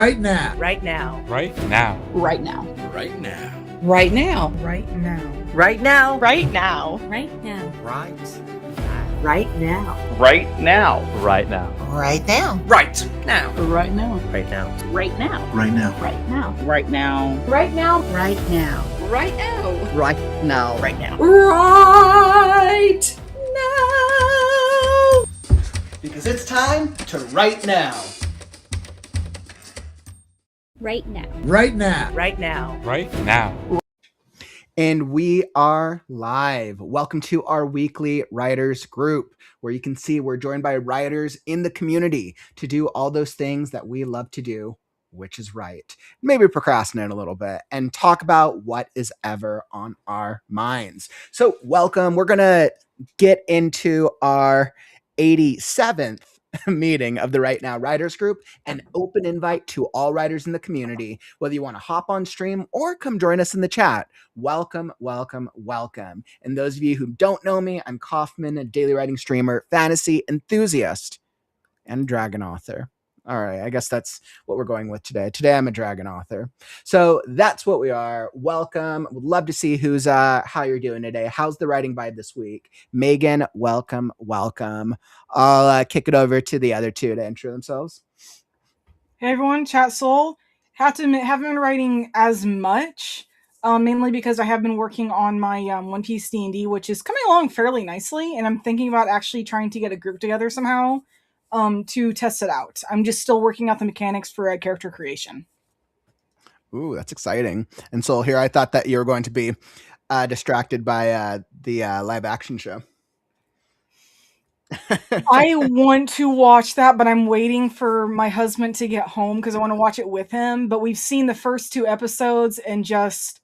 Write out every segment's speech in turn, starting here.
Right now. Right now. Right now. Right now. Right now. Right now. Right now. Right now. Right now. Right now. Right. Right now. Right now. Right now. Right now. Right now. Right now. Right now. Right now. Right now. Right now. Right now. Right now. Right now. Right now. Right now. Right now. Right now. Because it's time to right now. Right now. Right now. Right now. Right now. And we are live. Welcome to our weekly writers group, where you can see we're joined by writers in the community to do all those things that we love to do, which is write, maybe procrastinate a little bit, and talk about what is ever on our minds. So welcome. We're going to get into our 87th meeting of the Right Now Writers Group, an open invite to all writers in the community, whether you want to hop on stream or come join us in the chat. Welcome, welcome, welcome. And those of you who don't know me, I'm Kaufman, a daily writing streamer, fantasy enthusiast, and dragon author. All right, I guess that's what we're going with today. Today, I'm a dragon author. So that's what we are. Welcome. Would love to see who's how you're doing today. How's the writing vibe this week? Megan, welcome, welcome. I'll kick it over to the other two to intro themselves. Hey everyone, Chat Soul. Have to admit, haven't been writing as much, mainly because I have been working on my One Piece D&D, which is coming along fairly nicely, and I'm thinking about actually trying to get a group together somehow to test it out. I'm just still working out the mechanics for character creation. Ooh, that's exciting. And Soul, here I thought that you were going to be distracted by the live action show. I want to watch that, but I'm waiting for my husband to get home because I want to watch it with him. But we've seen the first 2 episodes, and just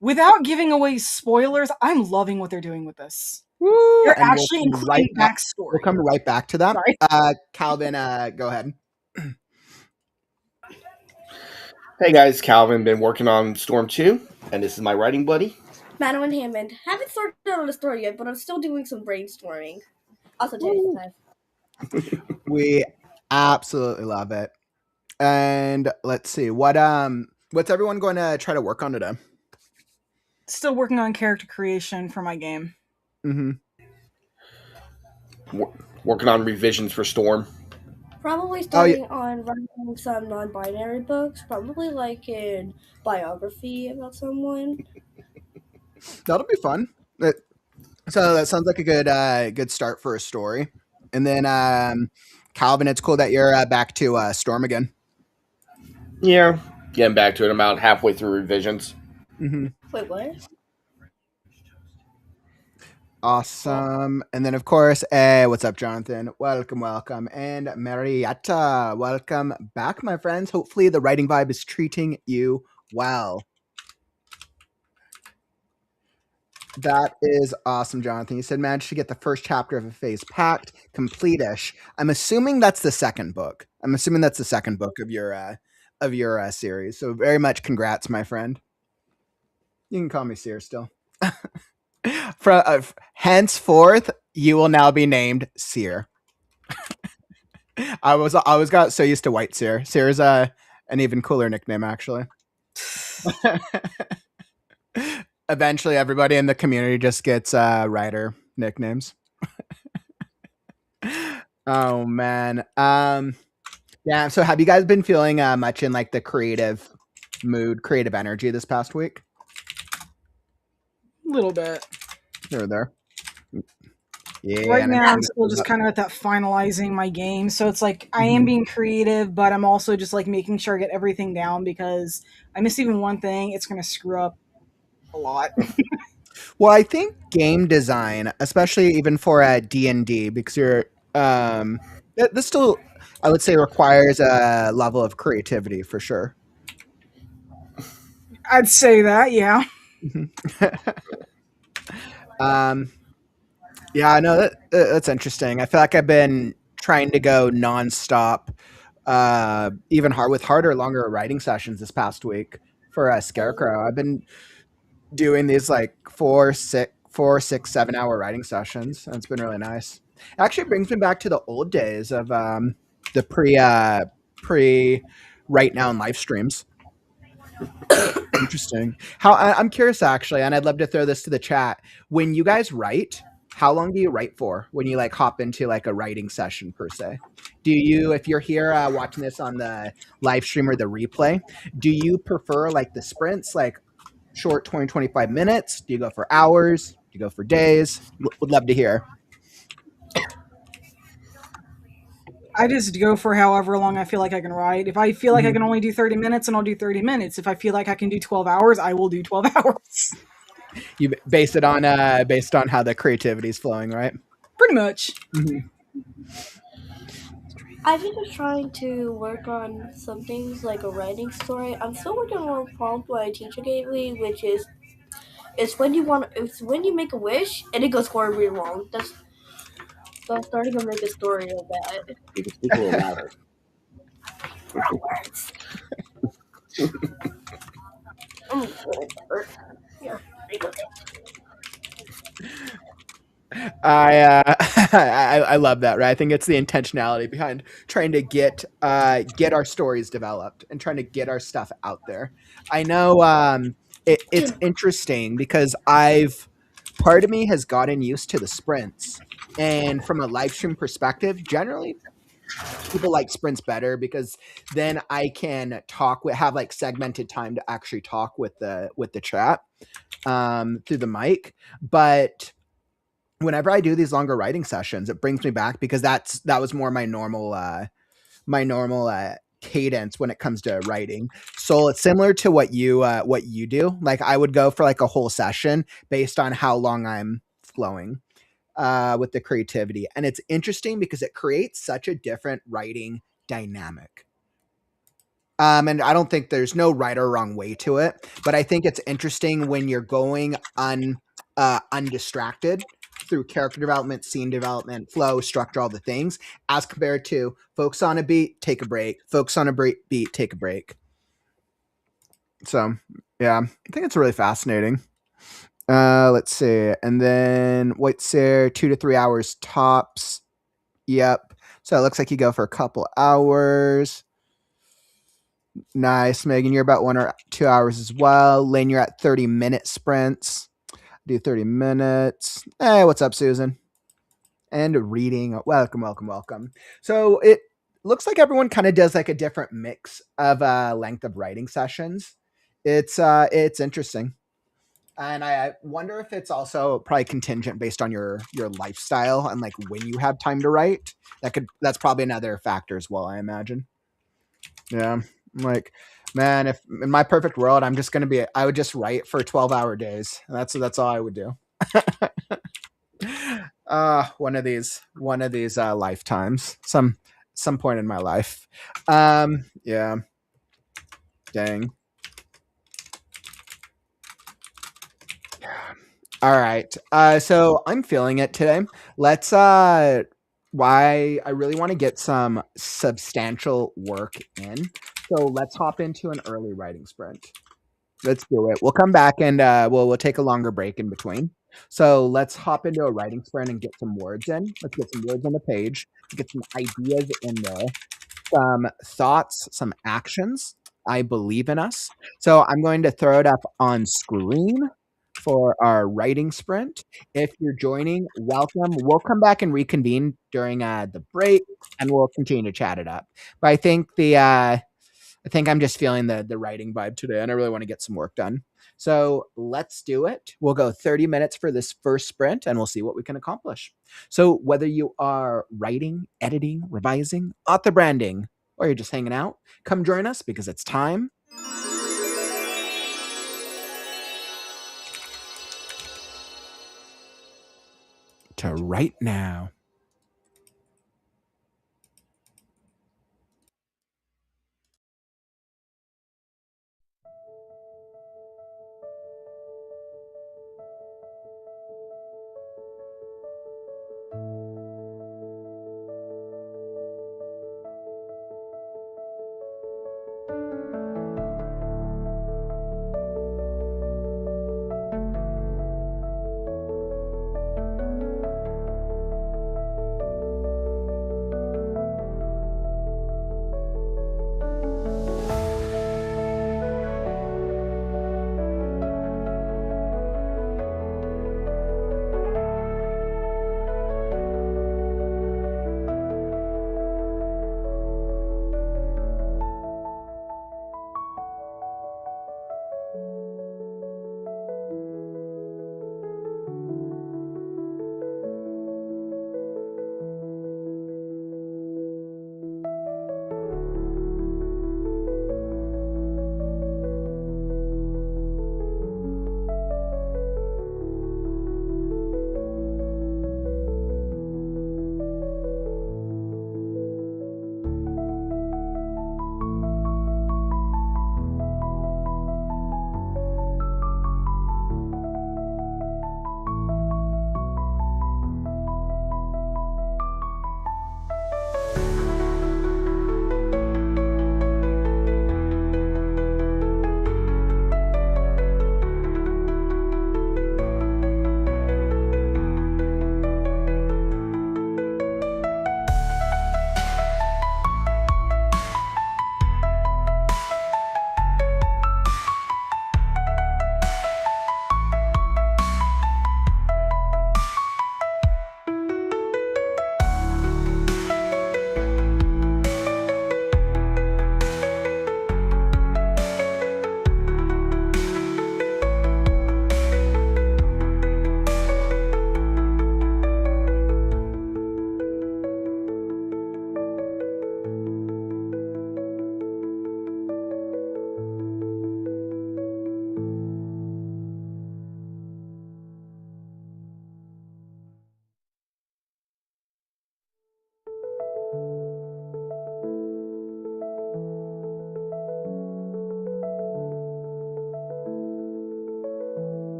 without giving away spoilers, I'm loving what they're doing with this. Woo! They're And actually we'll come including right back- backstory. We'll come right back to that. Sorry. Calvin, go ahead. Hey guys, Calvin. Been working on Storm 2, and this is my writing buddy. Madeline Hammond. Haven't started on the story yet, but I'm still doing some brainstorming. Also, Jenny. We absolutely love it. And let's see what's everyone going to try to work on today? Still working on character creation for my game. Mm-hmm. Working on revisions for Storm. Probably starting on writing some non-binary books. Probably like a biography about someone. That'll be fun. So that sounds like a good start for a story. And then Calvin, it's cool that you're back to Storm again. Yeah, getting back to it. I'm about halfway through revisions. Mm-hmm. Wait, what? Awesome. And then, of course, what's up, Jonathan? Welcome, welcome. And Marietta, welcome back, my friends. Hopefully the writing vibe is treating you well. That is awesome, Jonathan. You said managed to get the first chapter of A Phase Pact complete-ish. I'm assuming that's the second book. Of your series. So very much congrats, my friend. You can call me Seer still. Henceforth, you will now be named Seer. I always got so used to White Seer. Seer is an even cooler nickname, actually. Eventually, everybody in the community just gets writer nicknames. Oh man, yeah. So, have you guys been feeling much in like the creative mood, creative energy this past week? A little bit. Here or there. Yeah. Right now, I'm still just kind of at that finalizing my game. So it's like I am being creative, but I'm also just like making sure I get everything down, because I miss even one thing, it's going to screw up a lot. Well, I think game design, especially even for D&D, because you're this still, I would say, requires a level of creativity for sure. I'd say that, yeah. Yeah, I know that's interesting. I feel like I've been trying to go nonstop, even harder, longer writing sessions this past week for Scarecrow. I've been doing these like 4, 6, 7 hour writing sessions, and it's been really nice. It actually brings me back to the old days of the pre Right Now and live streams. Interesting. I'm curious actually, and I'd love to throw this to the chat. When you guys write, how long do you write for when you like hop into like a writing session per se? Do you, if you're here watching this on the live stream or the replay, do you prefer like the sprints, like short 20, 25 minutes? Do you go for hours? Do you go for days? Would love to hear. I just go for however long I feel like I can write. If I feel like I can only do 30 minutes, then I'll do 30 minutes. If I feel like I can do 12 hours, I will do 12 hours. You base it on based on how the creativity is flowing, right? Pretty much. I've been just trying to work on some things like a writing story. I'm still working on a prompt my teacher gave me, which is it's when you make a wish and it goes horribly wrong. So I'm starting to make a story of that. You can speak a little louder. I'm really hurt. Here, make it. I love that, right? I think it's the intentionality behind trying to get our stories developed and trying to get our stuff out there. I know it's interesting because part of me has gotten used to the sprints, and from a live stream perspective, generally people like sprints better because then I can have like segmented time to actually talk with the chat through the mic, but whenever I do these longer writing sessions, it brings me back because that was more my normal cadence when it comes to writing. So it's similar to what you do. Like I would go for like a whole session based on how long I'm flowing with the creativity. And it's interesting because it creates such a different writing dynamic. And I don't think there's no right or wrong way to it, but I think it's interesting when you're going undistracted through character development, scene development, flow, structure, all the things, as compared to focus on a beat, take a break, focus on a beat, take a break. So yeah, I think it's really fascinating. Let's see. And then what's there? 2 to 3 hours tops. Yep. So it looks like you go for a couple hours. Nice. Megan, you're about 1 or 2 hours as well. Lynn, you're at 30-minute sprints. Do 30 minutes. Hey, what's up, Susan? And reading. Welcome, welcome, welcome. So it looks like everyone kind of does like a different mix of length of writing sessions. It's interesting. And I wonder if it's also probably contingent based on your lifestyle and like when you have time to write. That's probably another factor as well, I imagine. Yeah. I'm like, man, if in my perfect world, I would just write for 12-hour days. That's all I would do. One of these lifetimes, some point in my life. Yeah. Dang. All right. So I'm feeling it today. Let's why I really want to get some substantial work in. So let's hop into an early writing sprint. Let's do it. We'll come back and we'll take a longer break in between. So let's hop into a writing sprint and get some words in. Let's get some words on the page, get some ideas in there, some thoughts, some actions. I believe in us. So I'm going to throw it up on screen for our writing sprint. If you're joining, welcome. We'll come back and reconvene during the break, and we'll continue to chat it up. But I think I'm just feeling the writing vibe today, and I really want to get some work done. So let's do it. We'll go 30 minutes for this first sprint, and we'll see what we can accomplish. So whether you are writing, editing, revising, author branding, or you're just hanging out, come join us because it's time to write now.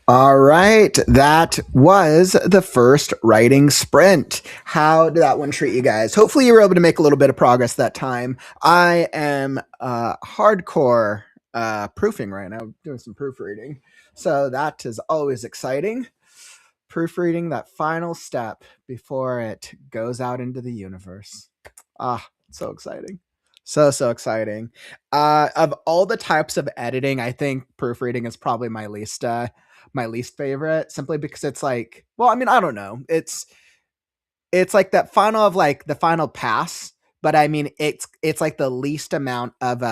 All right, that was the first writing sprint. How did that one treat you guys? Hopefully, you were able to make a little bit of progress that time. I am hardcore proofing right now, doing some proofreading. So that is always exciting. Proofreading, that final step before it goes out into the universe. Ah, so exciting. So exciting. Of all the types of editing, I think proofreading is probably my least favorite, simply because it's like, well, I mean, I don't know. It's like that final of like the final pass, but I mean it's like the least amount of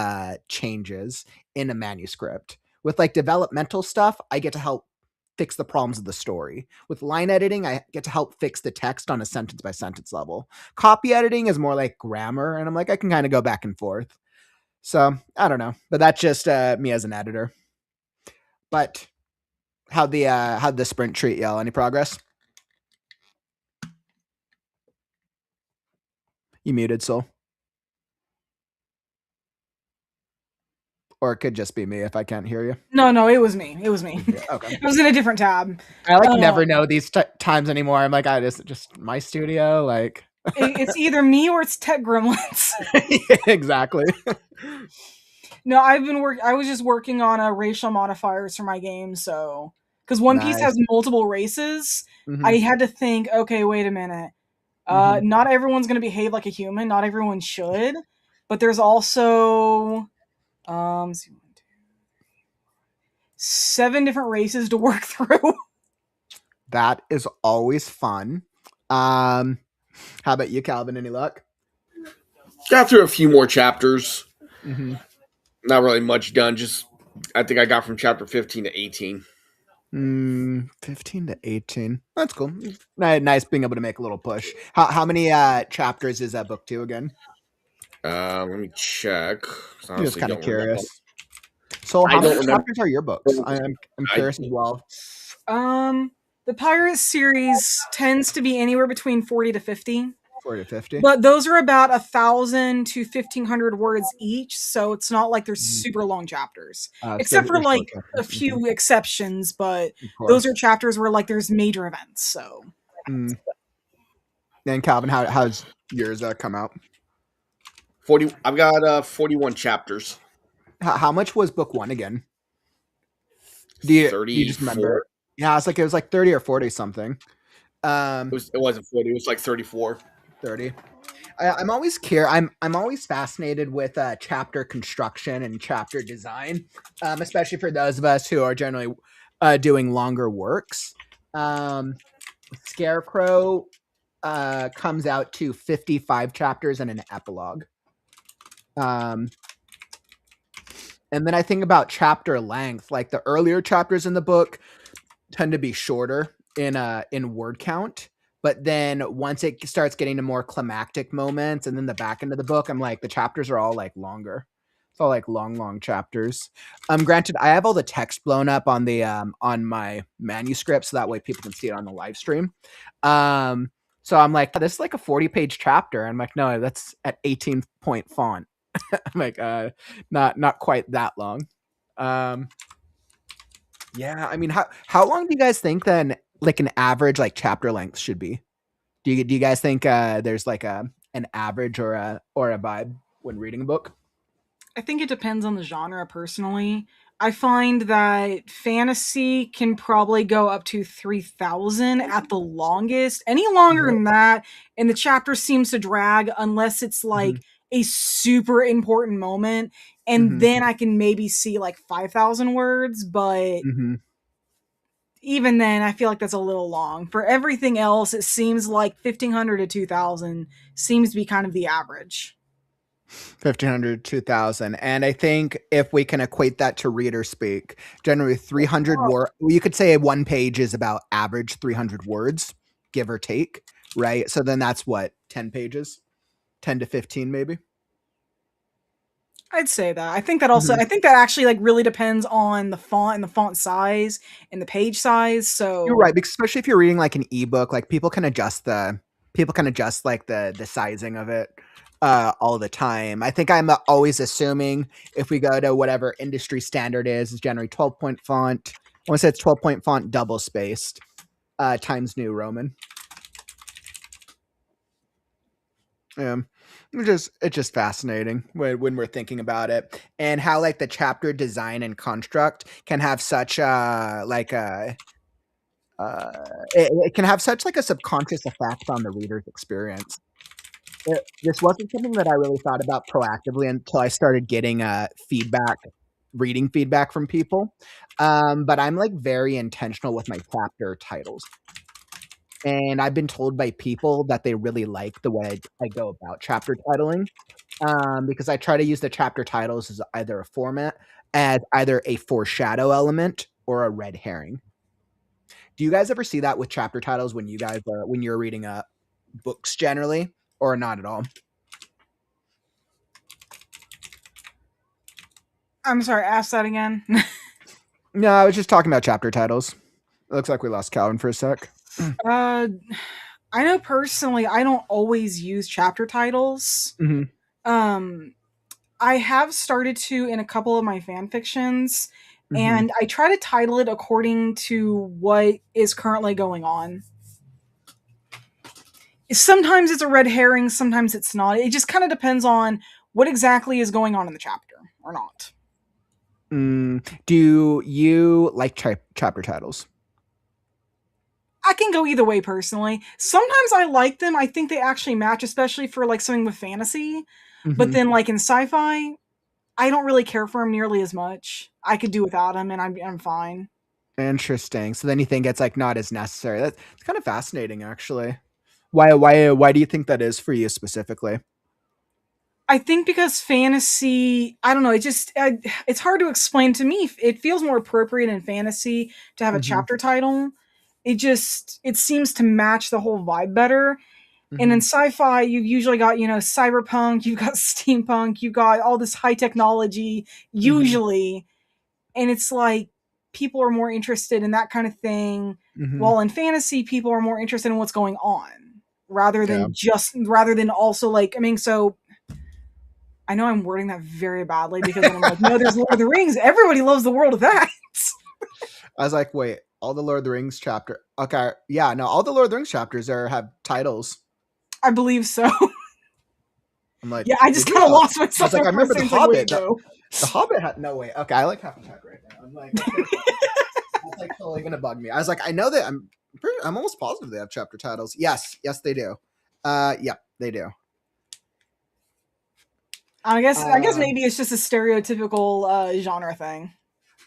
changes in a manuscript. With like developmental stuff, I get to help fix the problems of the story. With line editing, I get to help fix the text on a sentence by sentence level. Copy editing is more like grammar, and I'm like, I can kind of go back and forth. So I don't know, but that's just me as an editor. But how'd the sprint treat y'all? Any progress? You muted, Soul. Or it could just be me if I can't hear you. No, it was me. It was me. Okay. I was in a different tab. I like never know these times anymore. I'm like, just my studio. Like, It's either me or it's Tech Gremlins. yeah, exactly. No, I was just working on racial modifiers for my game, so because One Piece has multiple races, I had to think, okay, wait a minute. Not everyone's going to behave like a human. Not everyone should, but there's also 7 different races to work through. That is always fun. How about you, Calvin? Any luck? Got through a few more chapters. Mm-hmm. Not really much done. Just I think I got from chapter 15 to 18. 15 to 18. That's cool. Nice being able to make a little push. How many chapters is that book 2 again? Let me check. I'm just kind of curious. So how many chapters are your books? I'm curious as well. The Pirate series tends to be anywhere between 40 to 50. 40 to 50. But those are about 1,000 to 1,500 words each, so it's not like they're super long chapters. Except for like a few exceptions, but those are chapters where like there's major events. So. And Calvin, how's yours come out? 40. I've got 41 chapters. How much was book 1 again? Do you just remember? Yeah, it was like 30 or 40 something. It wasn't 40. It was like 34. 30. I'm always I'm always fascinated with chapter construction and chapter design, especially for those of us who are generally doing longer works. Scarecrow comes out to 55 chapters and an epilogue. And then I think about chapter length, like the earlier chapters in the book tend to be shorter in word count. But then once it starts getting to more climactic moments and then the back end of the book, I'm like, the chapters are all like longer. It's all like long chapters. Granted, I have all the text blown up on the on my manuscript, so that way people can see it on the live stream. So I'm like, this is like a 40-page chapter. I'm like, no, that's at 18-point font. I'm like, not quite that long. Yeah, I mean, how long do you guys think then, like an average like chapter length should be? Do you guys think there's like an average or a vibe when reading a book? I think it depends on the genre. Personally, I find that fantasy can probably go up to 3,000 at the longest. Any longer than that, and the chapter seems to drag unless it's like a super important moment, and then I can maybe see like 5,000 words, but even then I feel like that's a little long. For everything else, it seems like 1,500 to 2,000 seems to be kind of the average. 1,500, 2,000. And I think if we can equate that to reader speak, generally 300 words, you could say 1 page is about average 300 words, give or take, right? So then that's what, 10 pages? 10 to 15 maybe? I'd say that. I think that also, I think that actually like really depends on the font and the font size and the page size. So you're right, because especially if you're reading like an ebook, like people can adjust like the sizing of it all the time. I think I'm always assuming if we go to whatever industry standard is generally 12-point font. want to say it's 12-point font, double spaced, Times New Roman. It's just fascinating when we're thinking about it, and how like the chapter design and construct can have such it can have such like a subconscious effect on the reader's experience. This wasn't something that I really thought about proactively until I started getting reading feedback from people. But I'm like very intentional with my chapter titles. And I've been told by people that they really like the way I go about chapter titling, because I try to use the chapter titles as either a foreshadow element or a red herring. Do you guys ever see that with chapter titles when you're reading books generally, or not at all? I'm sorry, ask that again. No, I was just talking about chapter titles. It looks like we lost Calvin for a sec. I know personally I don't always use chapter titles. Mm-hmm. I have started to in a couple of my fan fictions, Mm-hmm. and I try to title it according to what is currently going on. Sometimes it's a red herring, sometimes it's not. It just kind of depends on what exactly is going on in the chapter or not. Do you like chapter titles? I can go either way personally. Sometimes I like them. I think they actually match, especially for like something with fantasy. Mm-hmm. But then like in sci-fi, I don't really care for them nearly as much. I could do without them and I'm fine. Interesting. So then you think it's like not as necessary. That's kind of fascinating actually. Why do you think that is for you specifically? I think because fantasy, I don't know, it's hard to explain to me. It feels more appropriate in fantasy to have a chapter title. It seems to match the whole vibe better. And in sci-fi, you've usually got, cyberpunk, you've got steampunk, you've got all this high technology, usually. And it's like, people are more interested in that kind of thing. While in fantasy, people are more interested in what's going on. Rather than also like, so I know I'm wording that very badly because I'm like, no, there's Lord of the Rings. Everybody loves the world of that. I was like, wait, all the Lord of the Rings chapter. Okay. Yeah, no, all the Lord of the Rings chapters have titles. I believe so. I'm like, yeah, I just kind of lost myself. I was like, I remember the Hobbit. The Hobbit had no way. Okay, I like half a check right now. I'm like, okay, that's like totally gonna bug me. I was like, I know that I'm almost positive they have chapter titles. Yes, they do. Yeah, they do. I guess maybe it's just a stereotypical genre thing.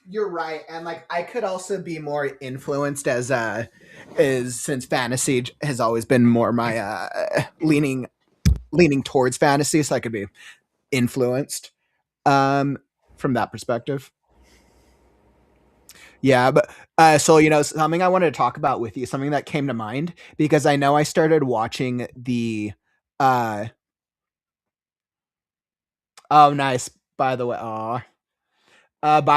You're right, and like I could also be more influenced as since fantasy has always been more my leaning towards fantasy, so I could be influenced from that perspective. Yeah, but so something I wanted to talk about with you, something that came to mind because I know I started watching the oh nice by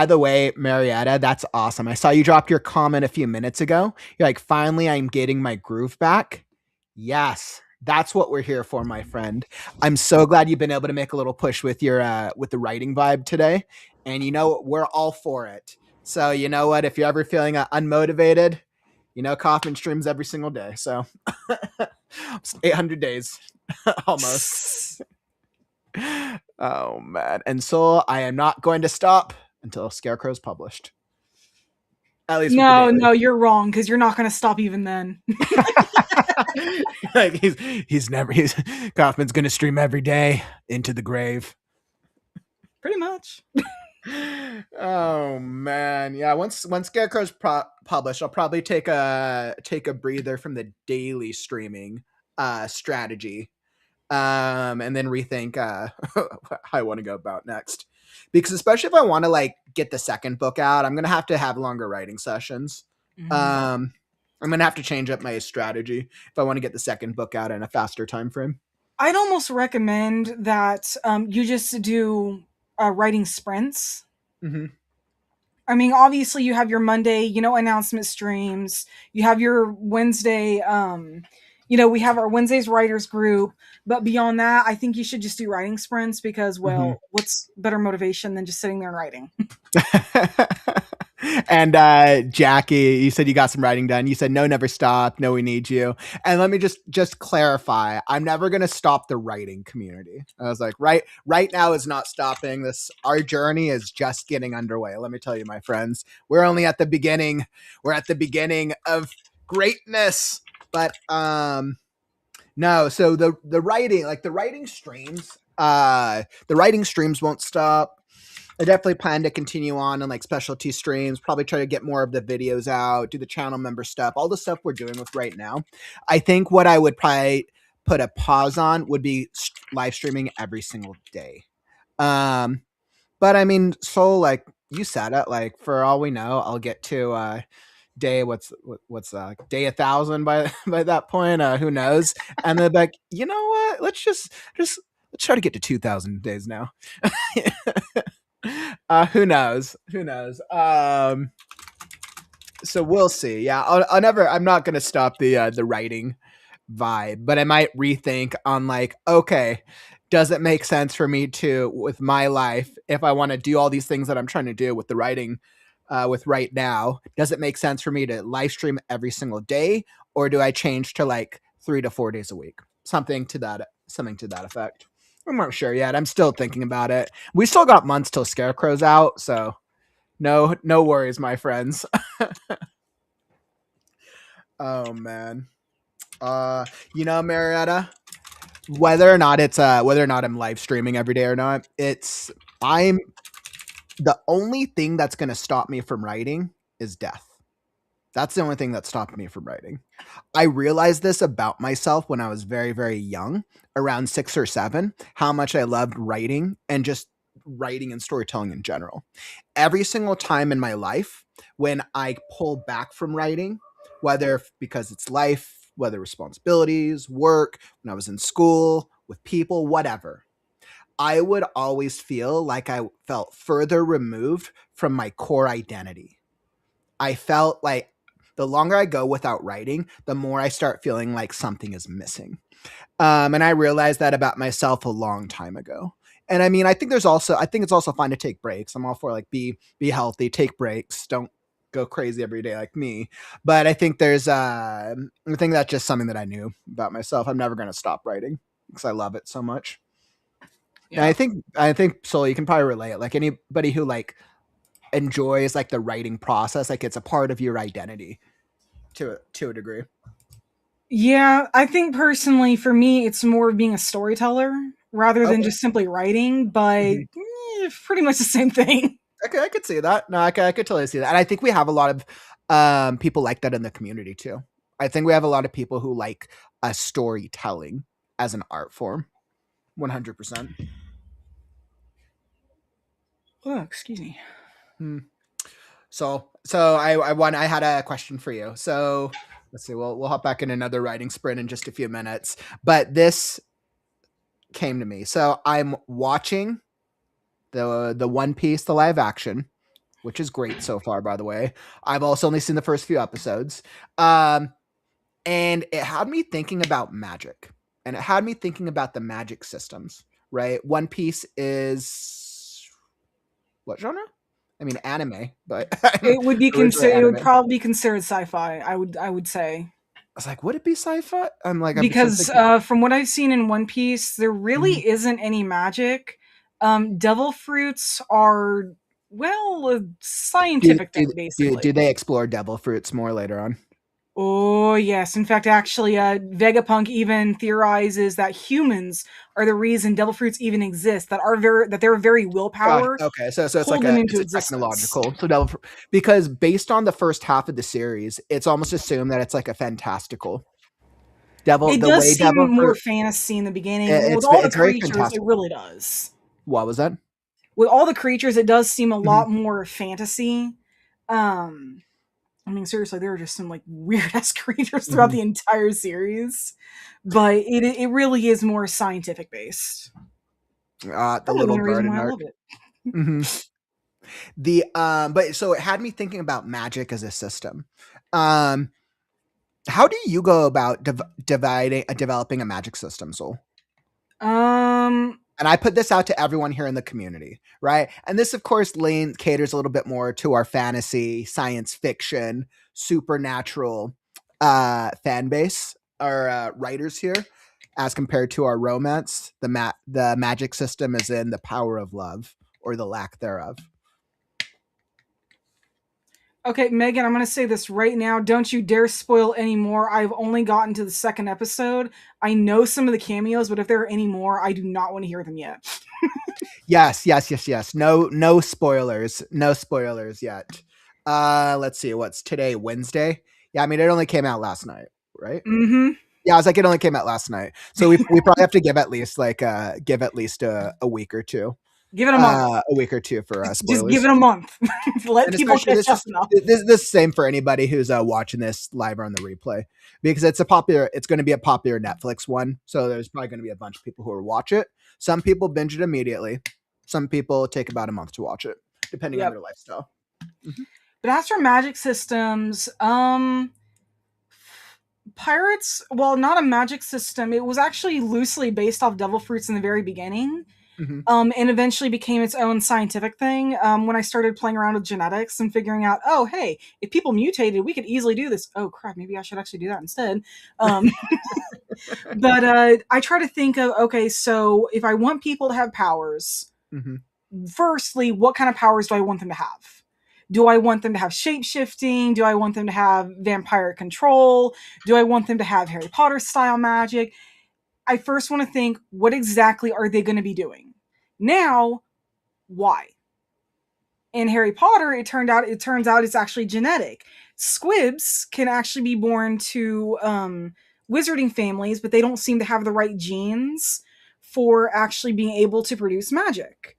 the way, Marietta, that's awesome. I saw you dropped your comment a few minutes ago. You're like, finally, I'm getting my groove back. Yes, that's what we're here for, my friend. I'm so glad you've been able to make a little push with your with the writing vibe today. And we're all for it. So you know what? If you're ever feeling unmotivated, Kaufman streams every single day. So 800 days almost. Oh, man. And so I am not going to stop until Scarecrow's published. At least no, you're wrong because you're not going to stop even then. Like Kaufman's going to stream every day into the grave. Pretty much. Oh man, yeah. Once Scarecrow's published, I'll probably take a breather from the daily streaming strategy, and then rethink how I want to go about next. Because especially if I want to like get the second book out, I'm gonna have to have longer writing sessions. I'm gonna have to change up my strategy if I want to get the second book out in a faster time frame. I'd almost recommend that you just do writing sprints. I mean, obviously you have your Monday, announcement streams. You have your Wednesday, we have our Wednesdays writers group. But beyond that, I think you should just do writing sprints because, what's better motivation than just sitting there and writing? And Jackie, you said you got some writing done. You said no, never stop. No, we need you. And let me just clarify. I'm never gonna stop the writing community. I was like, right now is not stopping. This our journey is just getting underway. Let me tell you, my friends, we're only at the beginning. We're at the beginning of greatness. But no, so the writing, like the writing streams won't stop. I definitely plan to continue on like specialty streams, probably try to get more of the videos out, do the channel member stuff, all the stuff we're doing with right now. I think what I would probably put a pause on would be live streaming every single day. But I mean, so like you said it, like for all we know, I'll get to day what's day 1,000 by that point. Who knows? And they're like, you know what? Let's let's try to get to 2,000 days now. Who knows? So we'll see. Yeah, I'm not gonna stop the writing vibe, but I might rethink on like, okay, does it make sense for me to, with my life, if I want to do all these things that I'm trying to do with the writing, with right now, does it make sense for me to live stream every single day, or do I change to like 3 to 4 days a week? Something to that effect. I'm not sure yet. I'm still thinking about it. We still got months till Scarecrow's out, so no worries, my friends. Oh man. Marietta, whether or not I'm live streaming every day or not, I'm the only thing that's going to stop me from writing is death. That's the only thing that stopped me from writing. I realized this about myself when I was very, very young, around 6 or 7, how much I loved writing and just writing and storytelling in general. Every single time in my life when I pull back from writing, whether because it's life, whether responsibilities, work, when I was in school, with people, whatever, I would always feel like I felt further removed from my core identity. I felt like the longer I go without writing, the more I start feeling like something is missing. And I realized that about myself a long time ago. And I mean, I think it's also fine to take breaks. I'm all for like be healthy, take breaks, don't go crazy every day like me. But I think I think that's just something that I knew about myself. I'm never going to stop writing because I love it so much. Yeah. And I think Sully, you can probably relate. Like anybody who like enjoys like the writing process, like it's a part of your identity to a degree. Yeah, I think personally for me it's more of being a storyteller rather than just simply writing, but pretty much the same thing. Okay, I could see that. No, I could totally see that. And I think we have a lot of people like that in the community too. I think we have a lot of people who like storytelling as an art form. 100%. Oh, excuse me. So I had a question for you. So let's see. We'll hop back in another writing sprint in just a few minutes. But this came to me. So I'm watching the One Piece, the live action, which is great so far, by the way. I've also only seen the first few episodes. And it had me thinking about magic. And it had me thinking about the magic systems, right? One Piece is what genre? I mean, anime, but it would be considered. It would probably be considered sci-fi. I would say. I was like, would it be sci-fi? Because from what I've seen in One Piece, there really isn't any magic. Devil fruits are scientific thing, basically. Do they explore devil fruits more later on? Oh, yes. In fact, actually, Vegapunk even theorizes that humans are the reason devil fruits even exist, that they're very willpower. Okay, so it's like a technological. So because based on the first half of the series, it's almost assumed that it's like a fantastical. It does seem more fantasy in the beginning. With all the creatures, it really does. What was that? With all the creatures, it does seem a lot more fantasy. I mean, seriously, there are just some like weird ass creatures throughout the entire series, but it really is more scientific based. The little garden art. I love it. But so it had me thinking about magic as a system. How do you go about developing a magic system, Soul? And I put this out to everyone here in the community, right? And this, of course, caters a little bit more to our fantasy, science fiction, supernatural fan base, our writers here, as compared to our romance. The magic system is in the power of love, or the lack thereof. Okay, Megan, I'm going to say this right now. Don't you dare spoil any more. I've only gotten to the second episode. I know some of the cameos, but if there are any more, I do not want to hear them yet. Yes. No spoilers. No spoilers yet. Let's see. What's today? Wednesday? Yeah, I mean, it only came out last night, right? Mm-hmm. Yeah, I was like, it only came out last night. So we probably have to give at least a week or two. Give it a month. A week or two for spoilers. Just give it a month. Let people catch up now. This is same for anybody who's watching this live or on the replay, because it's going to be a popular Netflix one. So there's probably going to be a bunch of people who will watch it. Some people binge it immediately. Some people take about a month to watch it, depending on their lifestyle. Mm-hmm. But as for magic systems, Pirates, well, not a magic system. It was actually loosely based off devil fruits in the very beginning. Mm-hmm. And eventually became its own scientific thing when I started playing around with genetics and figuring out, oh, hey, if people mutated, we could easily do this. Oh, crap, maybe I should actually do that instead. But I try to think of, okay, so if I want people to have powers, firstly, what kind of powers do I want them to have? Do I want them to have shape-shifting? Do I want them to have vampire control? Do I want them to have Harry Potter-style magic? I first want to think, what exactly are they going to be doing? Now, why? In Harry Potter, it turns out it's actually genetic. Squibs can actually be born to wizarding families, but they don't seem to have the right genes for actually being able to produce magic.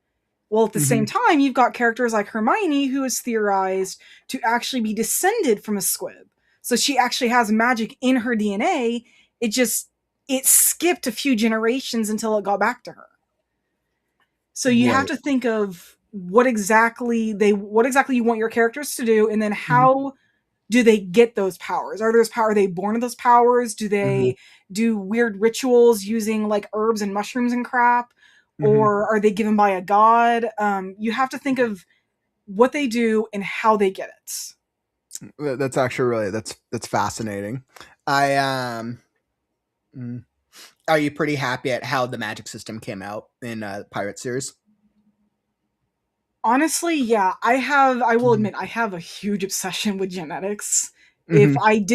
Well, at the same time, you've got characters like Hermione, who is theorized to actually be descended from a squib. So she actually has magic in her DNA. It skipped a few generations until it got back to her. So you have to think of what exactly you want your characters to do, and then how do they get those powers? Are they born with those powers? Do they do weird rituals using like herbs and mushrooms and crap? Or are they given by a god? You have to think of what they do and how they get it. That's actually that's fascinating. Are you pretty happy at how the magic system came out in Pirate series? Honestly, yeah. I will admit, I have a huge obsession with genetics. If I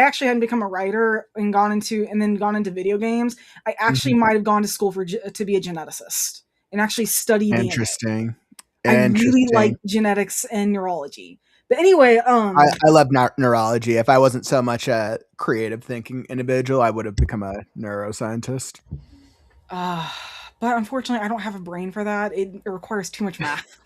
actually hadn't become a writer and gone into video games, I actually might have gone to school to be a geneticist and actually study DNA. Interesting. I really like genetics and neurology. But anyway, I love neurology. If I wasn't so much a creative thinking individual, I would have become a neuroscientist. But unfortunately, I don't have a brain for that. It requires too much math.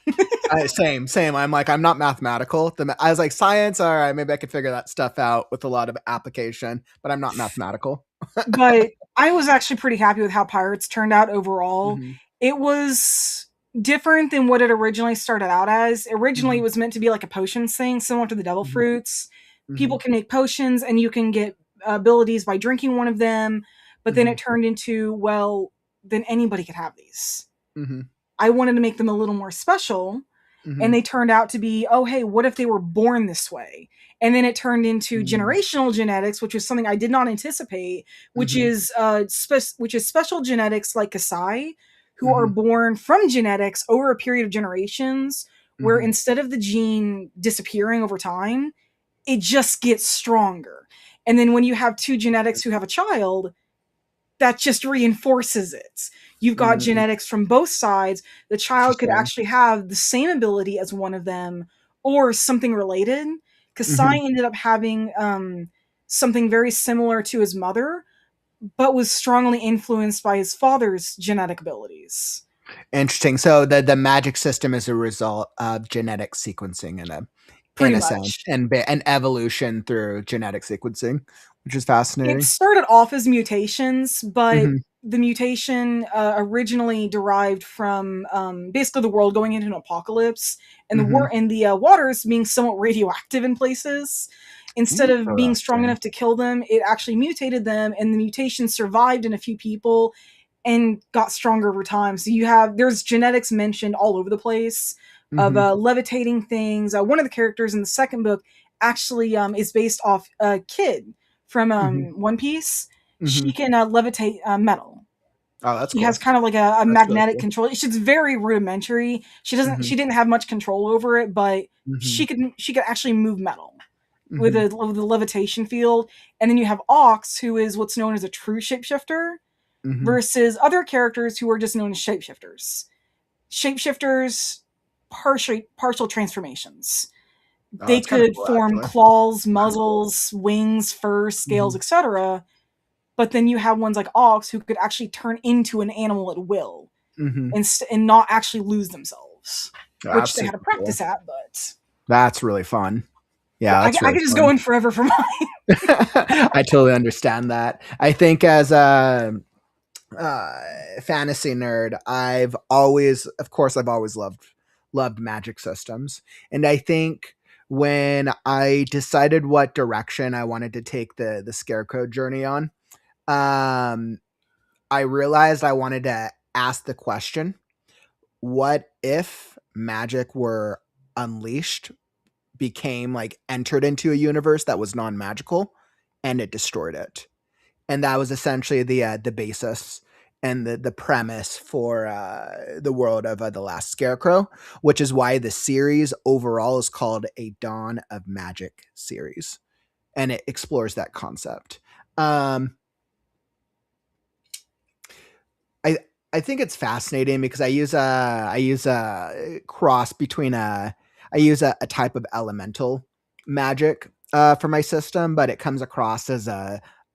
Same. I'm not mathematical. I was like, science, all right, maybe I could figure that stuff out with a lot of application, but I'm not mathematical. But I was actually pretty happy with how Pirates turned out overall. It was different than what it originally started out as. Originally, it was meant to be like a potions thing, similar to the devil fruits. People can make potions, and you can get abilities by drinking one of them. But then it turned into, well, then anybody could have these. I wanted to make them a little more special, and they turned out to be, oh, hey, what if they were born this way? And then it turned into generational genetics, which is something I did not anticipate, which is special genetics like Kasai, who are born from genetics over a period of generations, where instead of the gene disappearing over time, it just gets stronger. And then when you have two genetics who have a child, that just reinforces it. You've got genetics from both sides. The child could actually have the same ability as one of them or something related. Kasai ended up having something very similar to his mother, but was strongly influenced by his father's genetic abilities. Interesting. So the magic system is a result of genetic sequencing in a sense, and evolution through genetic sequencing, which is fascinating. It started off as mutations, but the mutation originally derived from basically the world going into an apocalypse, and the waters being somewhat radioactive in places. Instead of being strong enough to kill them, it actually mutated them, and the mutation survived in a few people, and got stronger over time. So there's genetics mentioned all over the place of levitating things. One of the characters in the second book actually is based off a kid from One Piece. She can levitate metal. Oh, that's She cool. has kind of like a That's magnetic really cool. control. She's very rudimentary. She didn't have much control over it, but she could actually move metal with the levitation field. And then you have Ox, who is what's known as a true shapeshifter, versus other characters who are just known as shapeshifters. Shapeshifters, partial transformations. Oh, They that's kinda could cool, form actually. claws, muzzles, wings, fur, scales, etc. But then you have ones like Ox who could actually turn into an animal at will and not actually lose themselves, Oh, which that's they had to super cool. practice at. But That's really fun. Yeah, I that's really could just fun. go in forever for mine. I totally understand that. I think as a fantasy nerd, I've always loved magic systems, and I think when I decided what direction I wanted to take the Scarecrow journey on, I realized I wanted to ask the question: what if magic were unleashed, became like entered into a universe that was non-magical, and it destroyed it? And that was essentially the basis and the premise for the world of the Last Scarecrow, which is why the series overall is called a Dawn of Magic series, and it explores that concept. I think it's fascinating because I use a cross between I use a type of elemental magic for my system, but it comes across as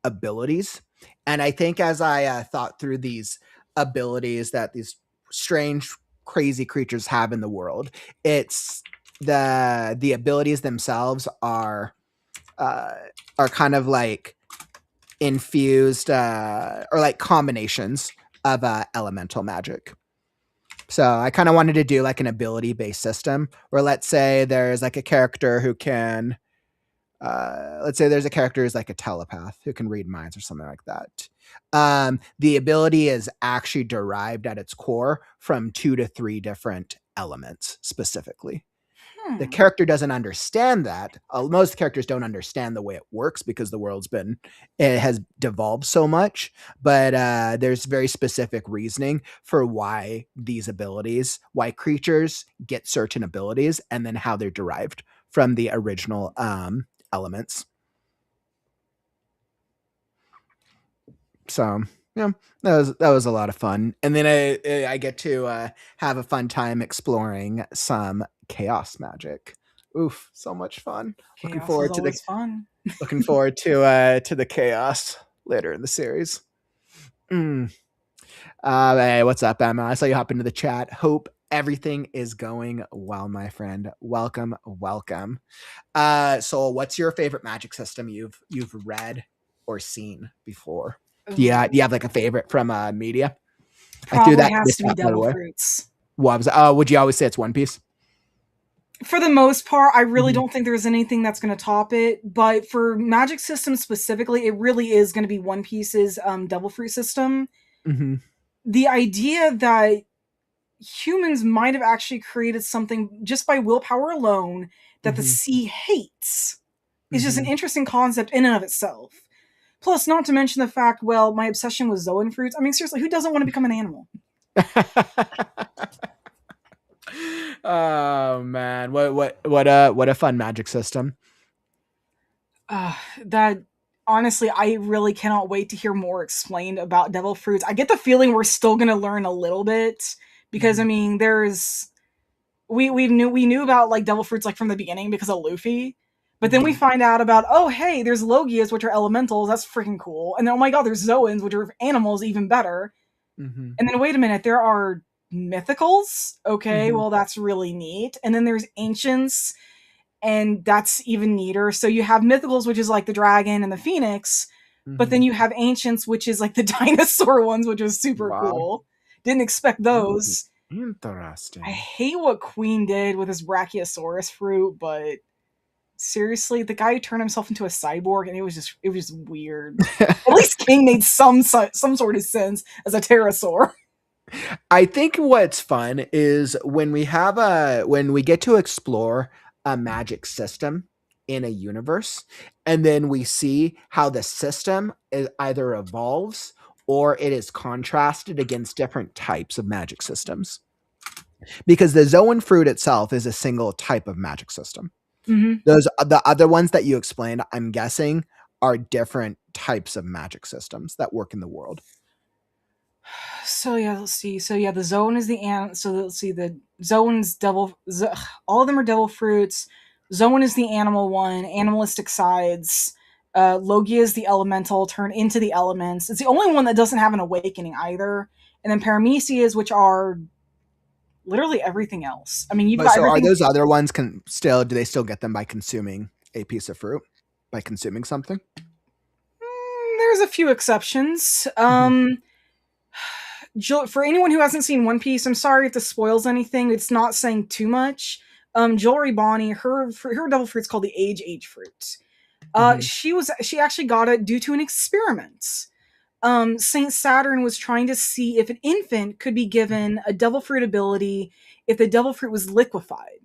abilities. And I think as I thought through these abilities that these strange, crazy creatures have in the world, it's the abilities themselves are kind of like infused or like combinations of elemental magic. So I kind of wanted to do like an ability based system where, let's say there's like a character who can let's say there's a character who's like a telepath who can read minds or something like that. The ability is actually derived at its core from 2 to 3 different elements specifically. The character doesn't understand that. Most characters don't understand the way it works because it has devolved so much. But there's very specific reasoning for why creatures get certain abilities, and then how they're derived from the original elements. So yeah, that was a lot of fun. And then I get to have a fun time exploring some chaos magic. Oof, so much fun. Looking forward to the chaos later in the series. Hey, what's up, Emma? I saw you hop into the chat. Hope everything is going well, my friend. Welcome. So what's your favorite magic system you've read or seen before? Do you have like a favorite from media? Probably has to be Devil Fruits. Would you always say it's One Piece? For the most part, I really don't think there's anything that's going to top it. But for magic systems specifically, it really is going to be One Piece's Devil Fruit system. The idea that humans might have actually created something just by willpower alone that the sea hates is just an interesting concept in and of itself. Plus, not to mention the fact, my obsession with Zoan fruits. I mean, seriously, who doesn't want to become an animal? Oh man, what a fun magic system. That honestly, I really cannot wait to hear more explained about Devil Fruits. I get the feeling we're still going to learn a little bit because I mean, we knew about like Devil Fruits like from the beginning because of Luffy. But then we find out about, oh, hey, there's Logias, which are elementals. That's freaking cool. And then, oh my god, there's Zoans, which are animals, even better. And then, wait a minute, there are mythicals? Okay, well, that's really neat. And then there's ancients, and that's even neater. So you have mythicals, which is like the dragon and the phoenix. But then you have ancients, which is like the dinosaur ones, which is super cool. Didn't expect those. Interesting. I hate what Queen did with his Brachiosaurus fruit, but seriously, the guy who turned himself into a cyborg, and it was just weird. At least King made some sort of sense as a pterosaur. I think what's fun is when we get to explore a magic system in a universe, and then we see how the system either evolves or it is contrasted against different types of magic systems. Because the Zoan fruit itself is a single type of magic system. Mm-hmm. The other ones that you explained, I'm guessing, are different types of magic systems that work in the world. So yeah, let's see. So yeah, the Zoan is so let's see. The Zoan's all of them are devil fruits. Zoan is the animal one, animalistic sides. Logia is the elemental, turn into the elements. It's the only one that doesn't have an awakening either. And then Paramecias, which are literally everything else. I mean, you've got everything. Are those other ones do they still get them by consuming a piece of fruit? By consuming something? There's a few exceptions. For anyone who hasn't seen One Piece, I'm sorry if this spoils anything. It's not saying too much. Jewelry Bonnie, her devil fruit's called the Age fruit. She actually got it due to an experiment. Saint Saturn was trying to see if an infant could be given a devil fruit ability if the devil fruit was liquefied.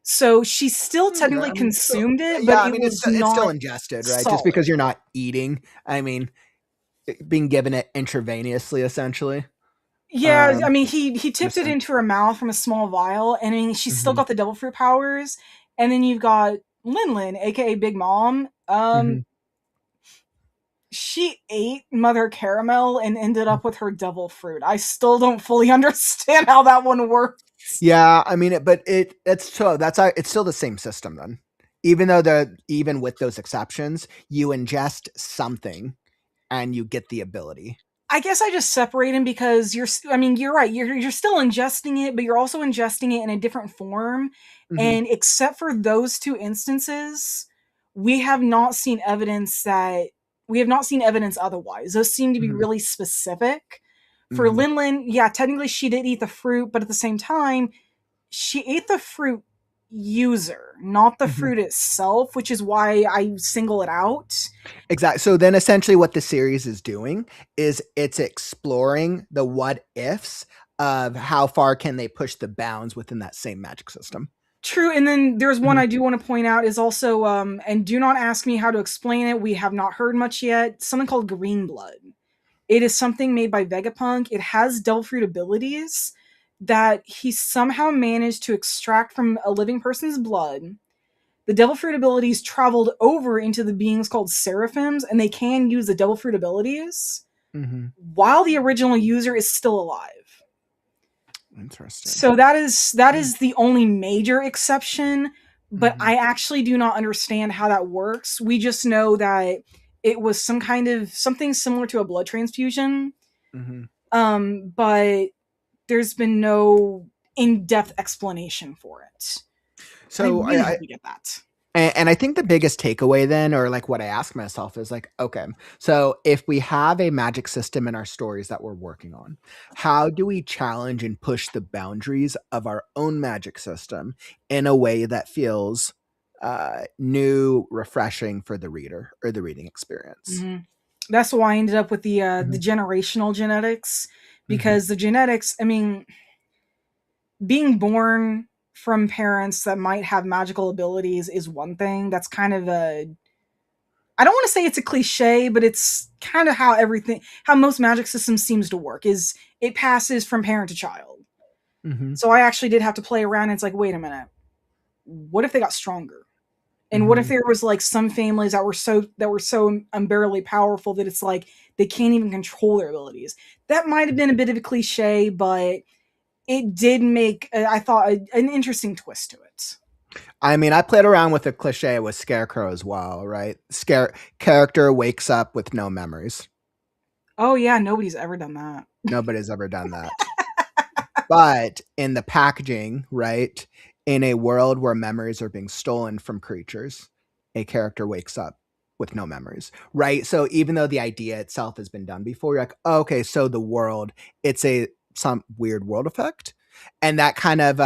So she still technically consumed it, but it's still ingested, right? Solid. Just because you're not eating, I mean, being given it intravenously, essentially. Yeah, I mean, he tipped it into her mouth from a small vial, and I mean, she's still got the devil fruit powers. And then you've got Lin, aka Big Mom. She ate Mother Caramel and ended up with her devil fruit. I still don't fully understand how that one works. Yeah, I mean, it's still the same system then. Even with those exceptions, you ingest something and you get the ability. I guess I just separate them because you're right. You're still ingesting it, but you're also ingesting it in a different form. Mm-hmm. And except for those two instances, we have not seen evidence otherwise. Those seem to be really specific. For Lin, yeah, technically she did eat the fruit, but at the same time, she ate the fruit user, not the fruit itself, which is why I single it out. Exactly. So then essentially what the series is doing is it's exploring the what ifs of how far can they push the bounds within that same magic system. True. And then there's one I do want to point out is also, and do not ask me how to explain it. We have not heard much yet. Something called Green Blood. It is something made by Vegapunk. It has devil fruit abilities that he somehow managed to extract from a living person's blood. The devil fruit abilities traveled over into the beings called seraphims, and they can use the devil fruit abilities while the original user is still alive. Interesting. So that is the only major exception, but I actually do not understand how that works. We just know that it was something similar to a blood transfusion. But there's been no in-depth explanation for it. So I really hope we get that. And I think the biggest takeaway then, or like what I ask myself is like, okay, so if we have a magic system in our stories that we're working on, how do we challenge and push the boundaries of our own magic system in a way that feels new, refreshing for the reader or the reading experience? That's why I ended up with the generational genetics, because the genetics, I mean, being born from parents that might have magical abilities is one thing. That's kind of I don't want to say it's a cliche, but it's kind of how most magic systems seems to work, is it passes from parent to child. So I actually did have to play around, and it's like, wait a minute, what if they got stronger? And what if there was like some families that were so unbearably powerful that it's like they can't even control their abilities? That might have been a bit of a cliche, but it did make, I thought, an interesting twist to it. I mean, I played around with a cliche with Scarecrow as well, right? Character wakes up with no memories. Oh yeah, nobody's ever done that. Nobody's ever done that. But in the packaging, right, in a world where memories are being stolen from creatures, a character wakes up with no memories, right? So even though the idea itself has been done before, you're like, oh, okay, so the world, it's some weird world effect, and that kind of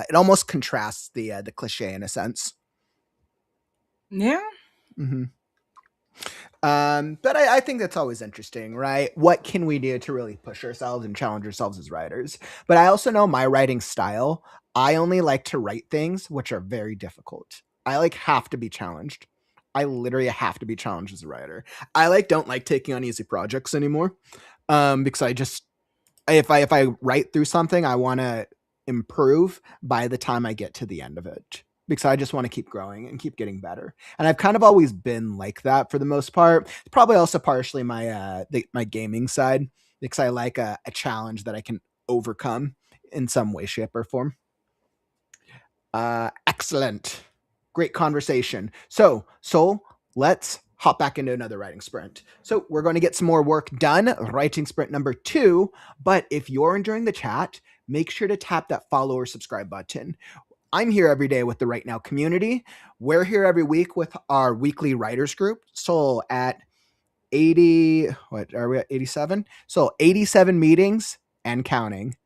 it almost contrasts the cliche in a sense. Yeah. Mm-hmm. But I think that's always interesting, right? What can we do to really push ourselves and challenge ourselves as writers? But I also know my writing style. I only like to write things which are very difficult. I have to be challenged. I literally have to be challenged as a writer. I don't like taking on easy projects anymore. Because I just if I write through something, I want to improve by the time I get to the end of it, because I just want to keep growing and keep getting better. And I've kind of always been like that for the most part. Probably also partially my my gaming side, because I like a challenge that I can overcome in some way, shape, or form. Excellent. Great conversation. So, Soul, let's hop back into another writing sprint. So we're going to get some more work done, writing sprint number 2. But if you're enjoying the chat, make sure to tap that follow or subscribe button. I'm here every day with the Right Now community. We're here every week with our weekly writers group. So at 80, what are we at, 87? So 87 meetings and counting.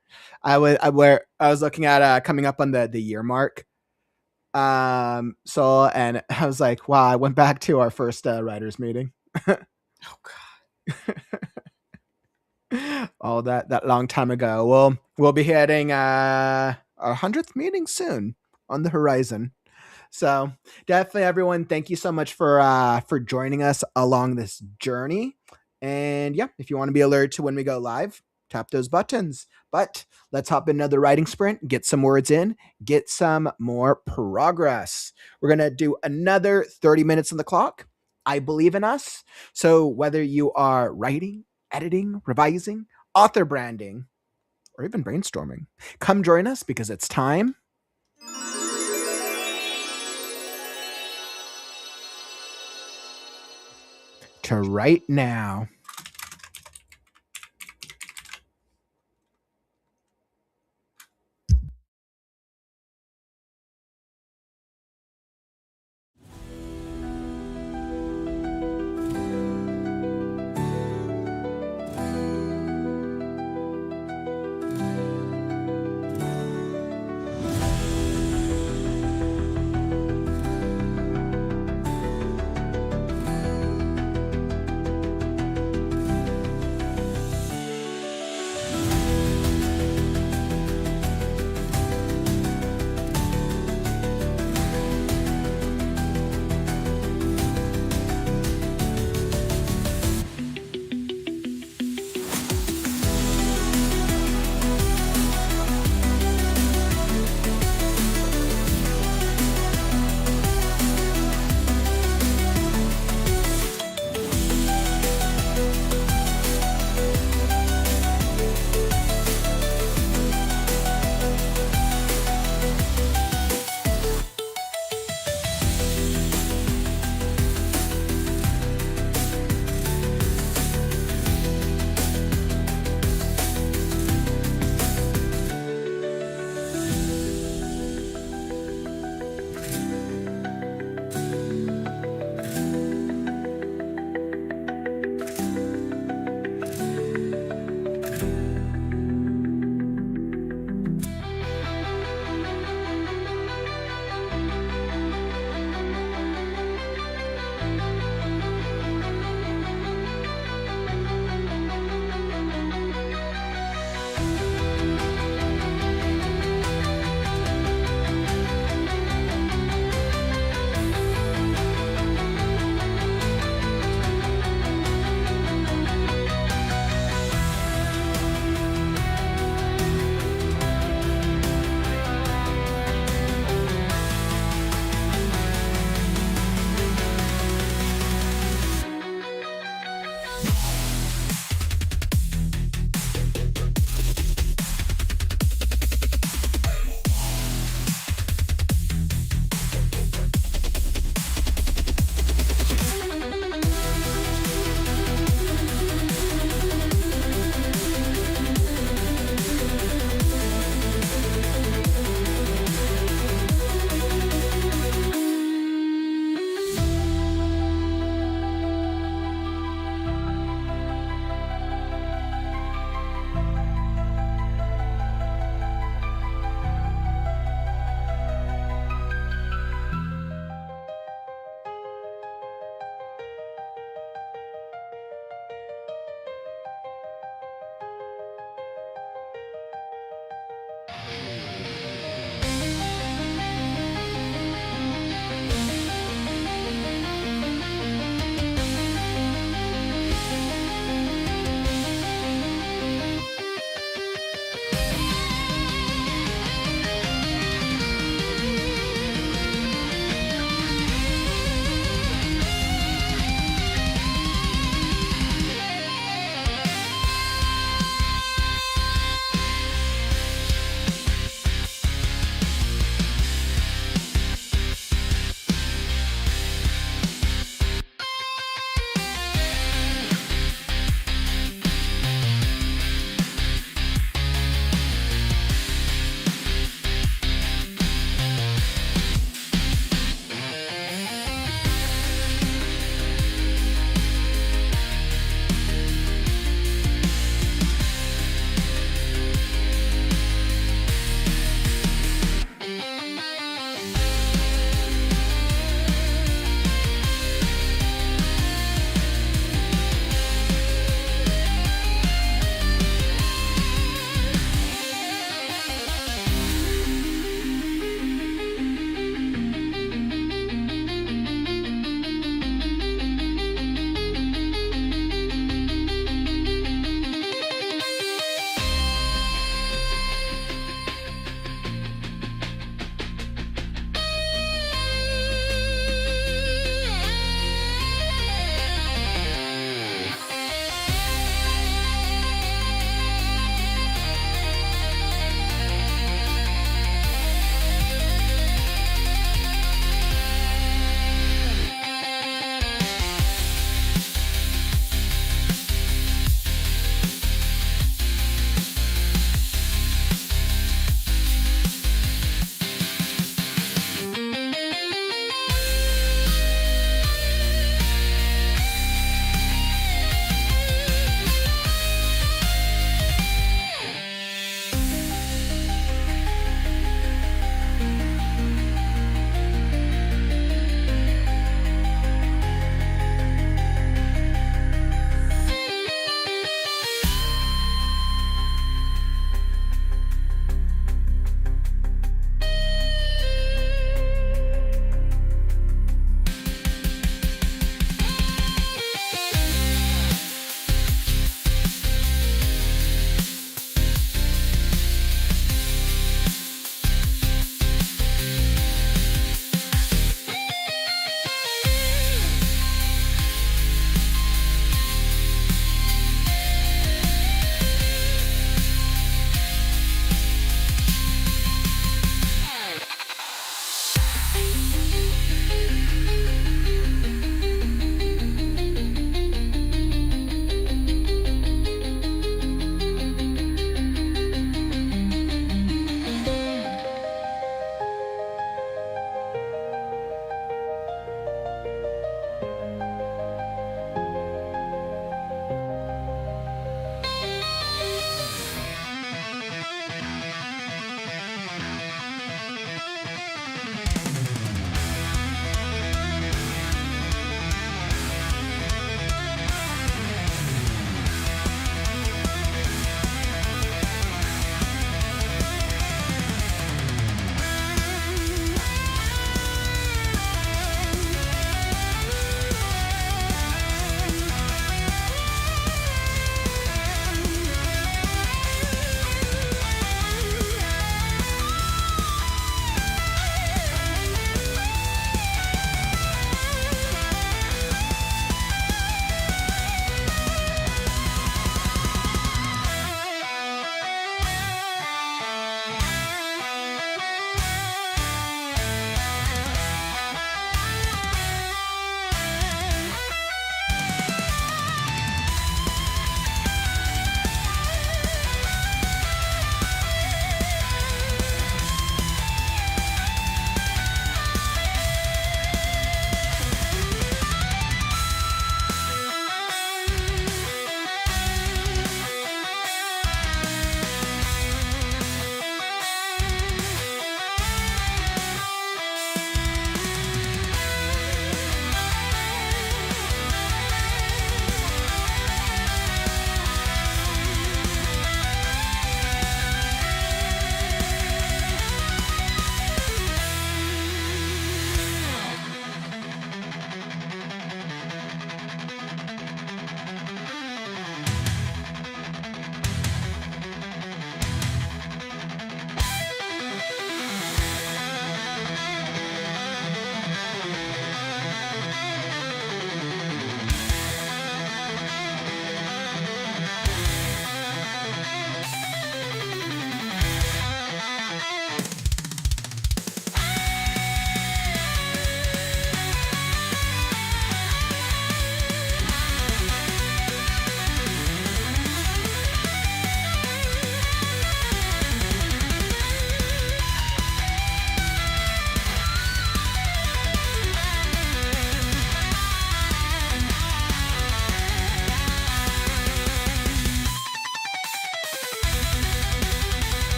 I was looking at coming up on the year mark. So, and I was like, wow, I went back to our first writers meeting. Oh God. All that long time ago. We'll be hitting our 100th meeting soon on the horizon. So definitely, everyone, thank you so much for joining us along this journey. And yeah, if you want to be alerted to when we go live, tap those buttons. But let's hop in another writing sprint, get some words in, get some more progress. We're going to do another 30 minutes on the clock. I believe in us. So whether you are writing, editing, revising, author branding, or even brainstorming, come join us, because it's time to write now.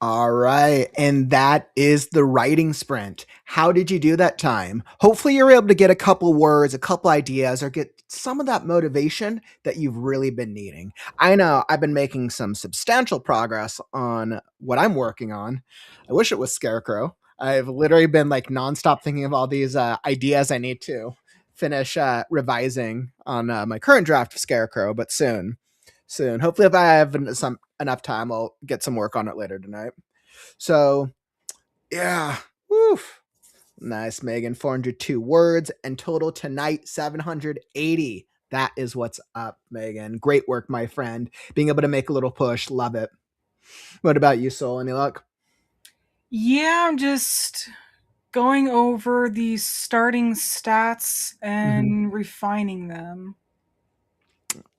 All right. And that is the writing sprint. How did you do that time? Hopefully, you're able to get a couple words, a couple ideas, or get some of that motivation that you've really been needing. I know I've been making some substantial progress on what I'm working on. I wish it was Scarecrow. I've literally been like nonstop thinking of all these ideas I need to finish revising on my current draft of Scarecrow, but soon. Hopefully, if I have enough time, I'll get some work on it later tonight. So, yeah. Woof. Nice, Megan. 402 words and total tonight 780. That is what's up, Megan. Great work, my friend. Being able to make a little push. Love it. What about you, Soul? Any luck? Yeah, I'm just going over the starting stats and refining them.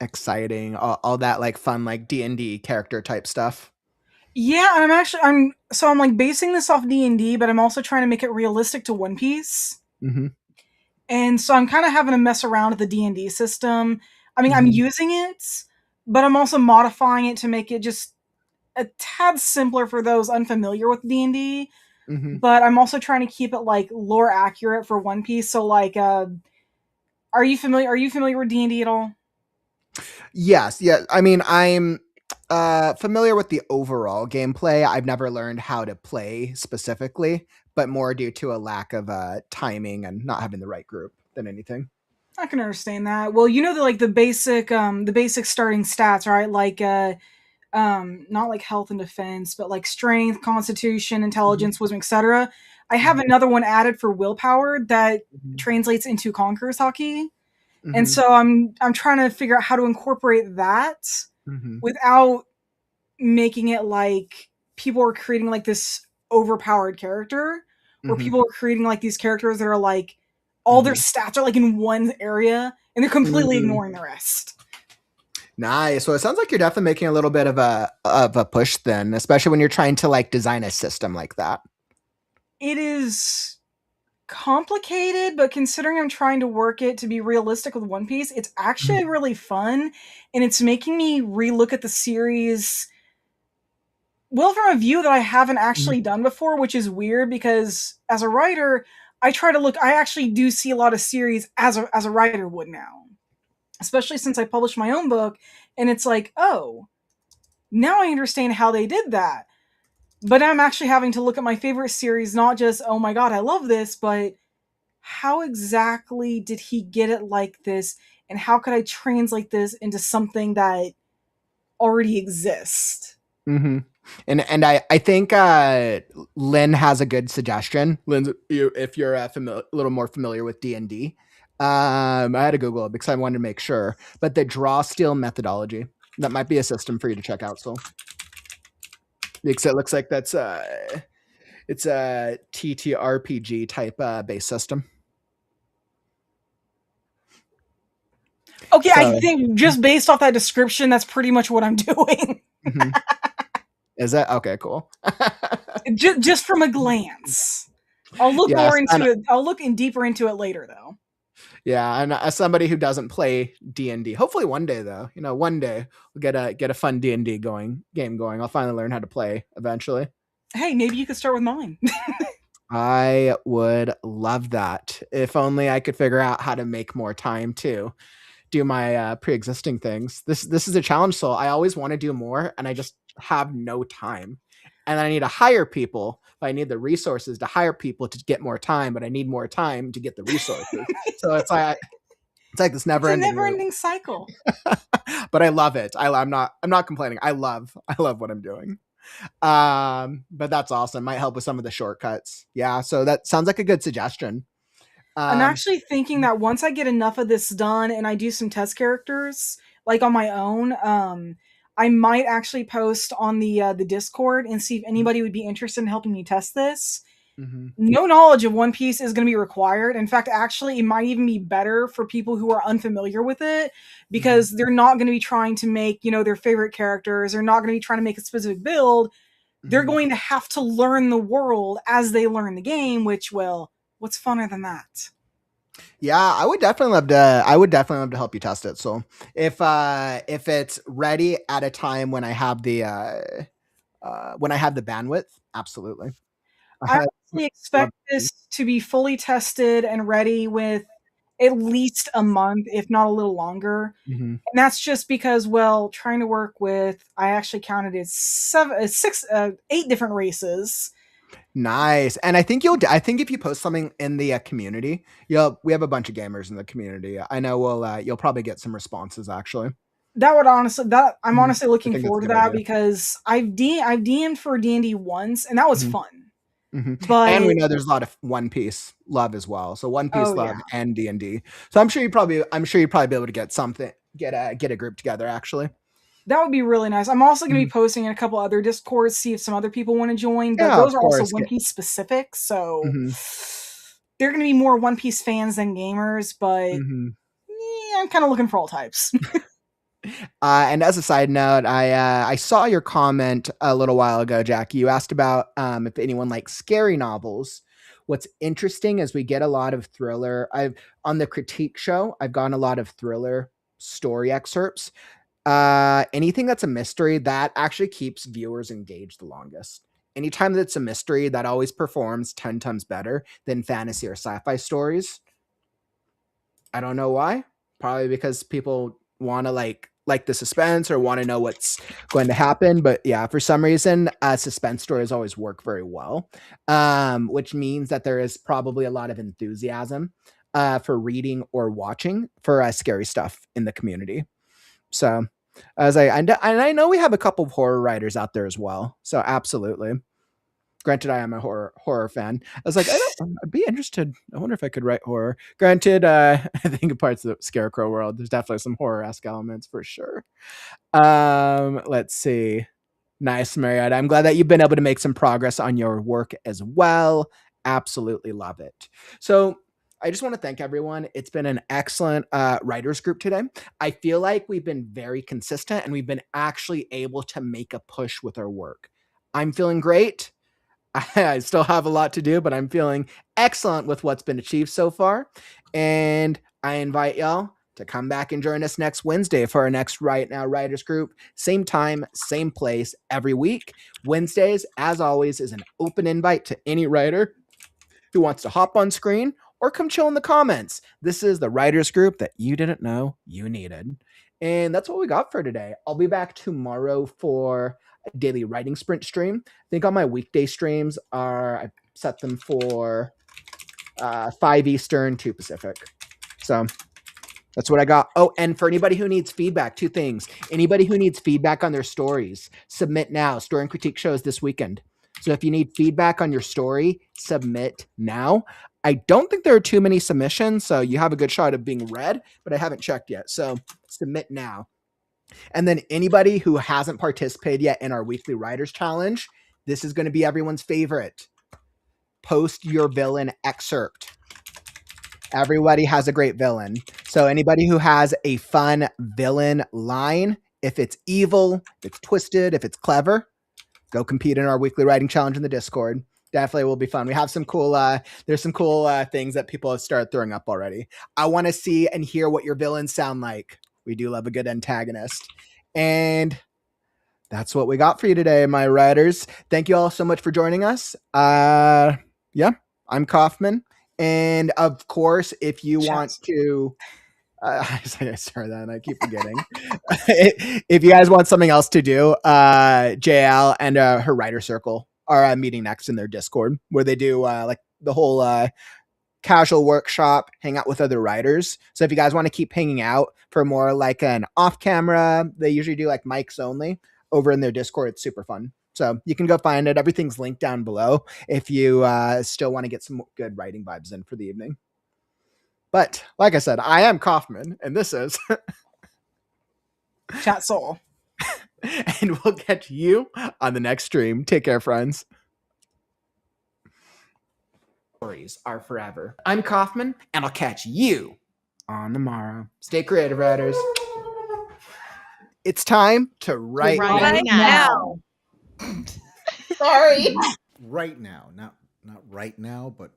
Exciting. All that like fun, like D&D character type stuff. Yeah, I'm like basing this off D&D, but I'm also trying to make it realistic to One Piece. Mm-hmm. And so I'm kind of having to mess around with the D&D system. I mean, I'm using it, but I'm also modifying it to make it just a tad simpler for those unfamiliar with D&D. But I'm also trying to keep it like lore accurate for One Piece. So like, are you familiar with D&D at all? Yes. Yeah. I mean, I'm familiar with the overall gameplay. I've never learned how to play specifically, but more due to a lack of timing and not having the right group than anything. I can understand that. Well, you know the basic starting stats, right? Like not like health and defense, but like strength, constitution, intelligence, wisdom, etc. I have another one added for willpower that translates into Conqueror's Haki. And so I'm trying to figure out how to incorporate that without making it like people are creating like this overpowered character, or people are creating like these characters that are like all their stats are like in one area and they're completely ignoring the rest. Nice. So it sounds like you're definitely making a little bit of a push then, especially when you're trying to like design a system like that. It is complicated, but considering I'm trying to work it to be realistic with One Piece, it's actually really fun, and it's making me relook at the series from a view that I haven't actually done before, which is weird because as a writer, I actually do see a lot of series as a writer would now, especially since I published my own book, and it's like, oh, now I understand how they did that. But I'm actually having to look at my favorite series, not just, oh my god, I love this, but how exactly did he get it like this? And how could I translate this into something that already exists? And I think Lynn has a good suggestion. Lynn, if you're a little more familiar with D&D, I had to Google it because I wanted to make sure. But the draw steel methodology, that might be a system for you to check out. So, because it looks like it's a TTRPG type base system. Okay, I think just based off that description, that's pretty much what I'm doing. Is that okay? Cool. just from a glance, I'll look more into it. I'll look deeper into it later, though. Yeah, and as somebody who doesn't play D&D, hopefully one day though, one day we'll get a fun D&D game going. I'll finally learn how to play eventually. Hey, maybe you could start with mine. I would love that. If only I could figure out how to make more time to do my pre-existing things. This is a challenge, so I always want to do more, and I just have no time. And I need to hire people, but I need the resources to hire people to get more time, but I need more time to get the resources. So it's like this never-ending cycle. But I love it. I'm not complaining. I love what I'm doing. But that's awesome. Might help with some of the shortcuts. Yeah, so that sounds like a good suggestion. I'm actually thinking that once I get enough of this done and I do some test characters like on my own, I might actually post on the Discord and see if anybody would be interested in helping me test this. No knowledge of One Piece is going to be required. In fact, actually, it might even be better for people who are unfamiliar with it because they're not going to be trying to make, their favorite characters. They're not going to be trying to make a specific build. They're going to have to learn the world as they learn the game, which, well, what's funner than that? Yeah, I would definitely love to help you test it. So if it's ready at a time when I have the when I have the bandwidth, absolutely. I Love honestly expect to. this to be fully tested and ready with at least a month, if not a little longer. Mhm. And that's just because, well, trying to work with, I actually counted it 8 different races. Nice. And I think if you post something in the community, we have a bunch of gamers in the community. I know you'll probably get some responses actually. That would honestly, I'm Mhm. honestly I looking think that's a forward to good that idea. because I've DM'd for D&D once, and that was Mhm. fun. And we But know there's a lot of One Piece love as well. So One Piece oh love yeah, and D&D. So I'm sure you'd probably be able to get something, get a group together actually. that would be really nice. I'm also going to Mhm. be posting in a couple other Discords, see if some other people want to join. But Yeah, those of are also course. One Piece specific, so Mhm. they're going to be more One Piece fans than gamers. But Mhm. yeah, I'm kind of looking for all types. And as a side note, I saw your comment a little while ago, Jackie. You asked about if anyone likes scary novels. What's interesting is we get a lot of thriller. On the critique show, I've gotten a lot of thriller story excerpts. Anything that's a mystery, that actually keeps viewers engaged the longest. Anytime that's a mystery, that always performs 10 times better than fantasy or sci-fi stories. I don't know why. Probably because people want to like the suspense or want to know what's going to happen. But yeah, for some reason, suspense stories always work very well, which means that there is probably a lot of enthusiasm for reading or watching for scary stuff in the community. So, and I know we have a couple of horror writers out there as well. So absolutely. Granted, I am a horror fan. I was like, I'd be interested. I wonder if I could write horror. Granted, I think in parts of the Scarecrow world, there's definitely some horror-esque elements for sure. Let's see. Nice, Marietta. I'm glad that you've been able to make some progress on your work as well. Absolutely love it. So I just want to thank everyone. It's been an excellent writers group today. I feel like we've been very consistent and we've been actually able to make a push with our work. I'm feeling great. I still have a lot to do, but I'm feeling excellent with what's been achieved so far. And I invite y'all to come back and join us next Wednesday for our next Right Now Writers Group. Same time, same place every week. Wednesdays, as always, is an open invite to any writer who wants to hop on screen or come chill in the comments. This is the writers group that you didn't know you needed. And that's what we got for today. I'll be back tomorrow for a daily writing sprint stream. I think on my weekday streams I set them for 5 Eastern, 2 Pacific. So that's what I got. Oh, and for anybody who needs feedback, 2 things. Anybody who needs feedback on their stories, submit now. Story and critique shows this weekend. So if you need feedback on your story, submit now. I don't think there are too many submissions, so you have a good shot of being read, but I haven't checked yet. So submit now. And then anybody who hasn't participated yet in our weekly writers challenge, this is going to be everyone's favorite. Post your villain excerpt. Everybody has a great villain. So anybody who has a fun villain line, if it's evil, if it's twisted, if it's clever, go compete in our weekly writing challenge in the Discord. Definitely will be fun. We have some cool, there's some cool things that people have started throwing up already. I want to see and hear what your villains sound like. We do love a good antagonist. And that's what we got for you today, my writers. Thank you all so much for joining us. Yeah, I'm Kaufman. And of course, if you want to, I started that and I keep forgetting. If you guys want something else to do, JL and her writer circle are meeting next in their Discord, where they do like the whole casual workshop, hang out with other writers. So if you guys want to keep hanging out for more like an off camera, they usually do like mics only over in their Discord. It's super fun. So you can go find it. Everything's linked down below if you still want to get some good writing vibes in for the evening. But like I said, I am Kaufman, and this is Chat Soul. And we'll catch you on the next stream. Take care, friends. Stories are forever. I'm Kaufman, and I'll catch you on tomorrow. Stay creative, writers. It's time to write now. Sorry. Right now, not right now, but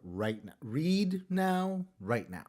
right now. Read now, right now.